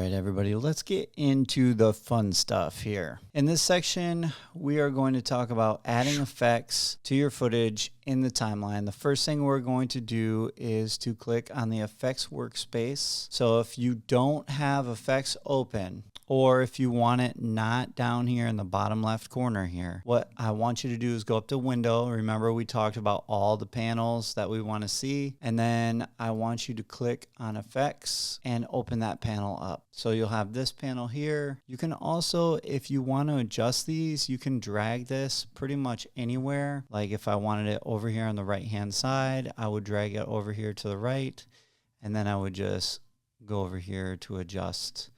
right, everybody, let's get into the fun stuff here. In this section, we are going to talk about adding effects to your footage in the timeline. The first thing we're going to do is to click on the effects workspace. So if you don't have effects open, or if you want it not down here in the bottom left corner here, what I want you to do is go up to Window. Remember, we talked about all the panels that we want to see. And then I want you to click on Effects and open that panel up. So you'll have this panel here. You can also, if you want to adjust these, you can drag this pretty much anywhere. Like if I wanted it over here on the right-hand side, I would drag it over here to the right. And then I would just go over here to adjust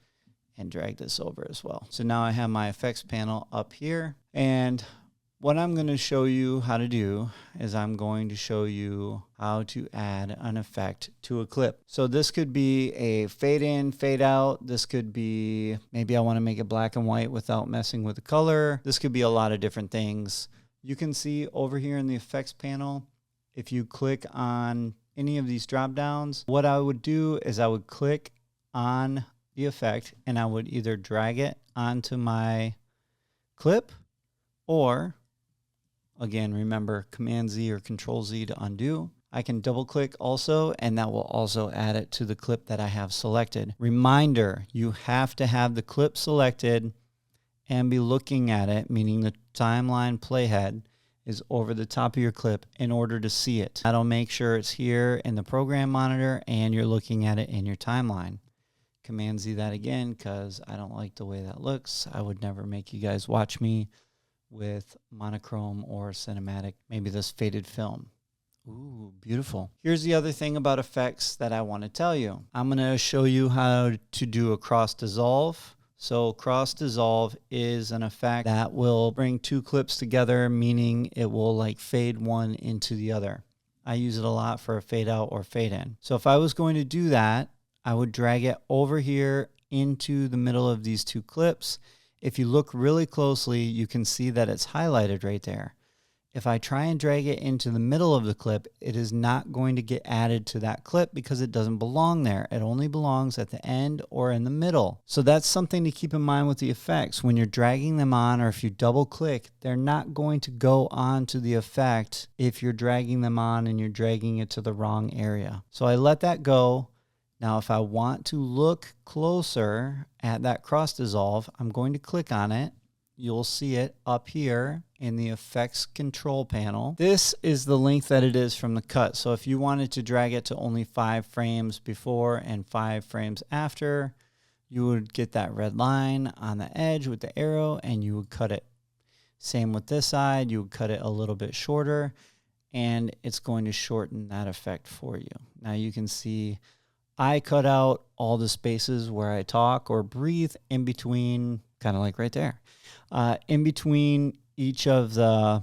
and drag this over as well. So now I have my effects panel up here, and what I'm going to show you how to do is I'm going to show you how to add an effect to a clip. So this could be a fade in, fade out. This could be, maybe I want to make it black and white without messing with the color. This could be a lot of different things. You can see over here in the effects panel, if you click on any of these drop downs, what I would do is I would click on the effect and I would either drag it onto my clip, or again, remember Command Z or Control Z to undo. I can double click also, and that will also add it to the clip that I have selected. Reminder, you have to have the clip selected and be looking at it, meaning the timeline playhead is over the top of your clip in order to see it. That'll make sure it's here in the program monitor and you're looking at it in your timeline. Command Z that again because I don't like the way that looks. I would never make you guys watch me with monochrome or cinematic, maybe this faded film. Ooh, beautiful. Here's the other thing about effects that I want to tell you. I'm going to show you how to do a cross dissolve. So cross dissolve is an effect that will bring two clips together, meaning it will like fade one into the other. I use it a lot for a fade out or fade in. So if I was going to do that, I would drag it over here into the middle of these two clips. If you look really closely, you can see that it's highlighted right there. If I try and drag it into the middle of the clip, it is not going to get added to that clip because it doesn't belong there. It only belongs at the end or in the middle. So that's something to keep in mind with the effects. When you're dragging them on, or if you double click, they're not going to go on to the effect if you're dragging them on and you're dragging it to the wrong area. So I let that go. Now, if I want to look closer at that cross dissolve, I'm going to click on it. You'll see it up here in the effects control panel. This is the length that it is from the cut. So if you wanted to drag it to only 5 frames before and 5 frames after, you would get that red line on the edge with the arrow and you would cut it. Same with this side, you would cut it a little bit shorter and it's going to shorten that effect for you. Now you can see I cut out all the spaces where I talk or breathe in between, kind of like right there, in between each of the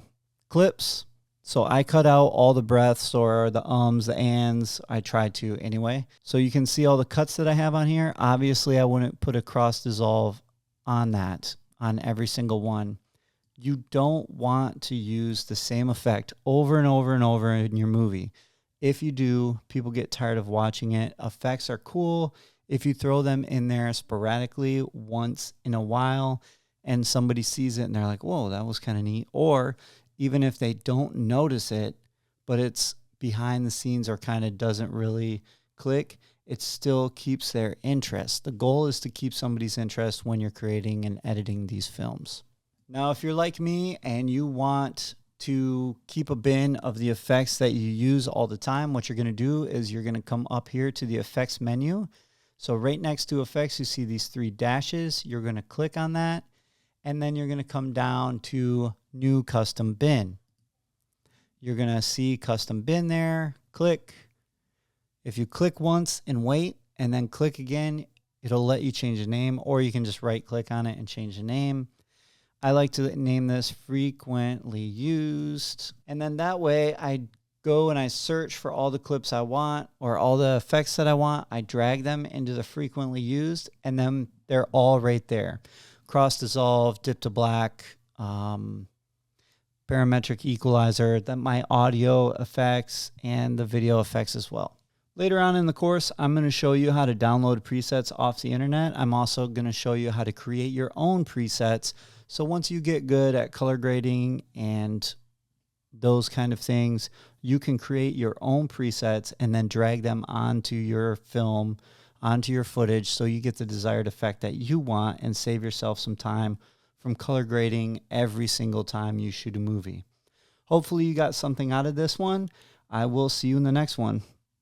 clips. So I cut out all the breaths or the ums, the ands. I try to anyway. So you can see all the cuts that I have on here. Obviously, I wouldn't put a cross dissolve on that, on every single one. You don't want to use the same effect over and over and over in your movie. If you do, people get tired of watching it. Effects are cool if you throw them in there sporadically once in a while and somebody sees it and they're like, whoa, that was kind of neat. Or even if they don't notice it, but it's behind the scenes or kind of doesn't really click, it still keeps their interest. The goal is to keep somebody's interest when you're creating and editing these films. Now, if you're like me and you want to keep a bin of the effects that you use all the time, what you're going to do is you're going to come up here to the effects menu. So right next to effects, you see these 3 dashes. You're going to click on that, and then you're going to come down to new custom bin. You're going to see custom bin there. Click. If you click once and wait, and then click again, it'll let you change the name, or you can just right click on it and change the name. I like to name this frequently used. And then that way I go and I search for all the clips I want or all the effects that I want. I drag them into the frequently used and then they're all right there. Cross dissolve, dip to black, parametric equalizer, then my audio effects and the video effects as well. Later on in the course, I'm going to show you how to download presets off the internet. I'm also going to show you how to create your own presets. So once you get good at color grading and those kind of things, you can create your own presets and then drag them onto your film, onto your footage, so you get the desired effect that you want and save yourself some time from color grading every single time you shoot a movie. Hopefully you got something out of this one. I will see you in the next one.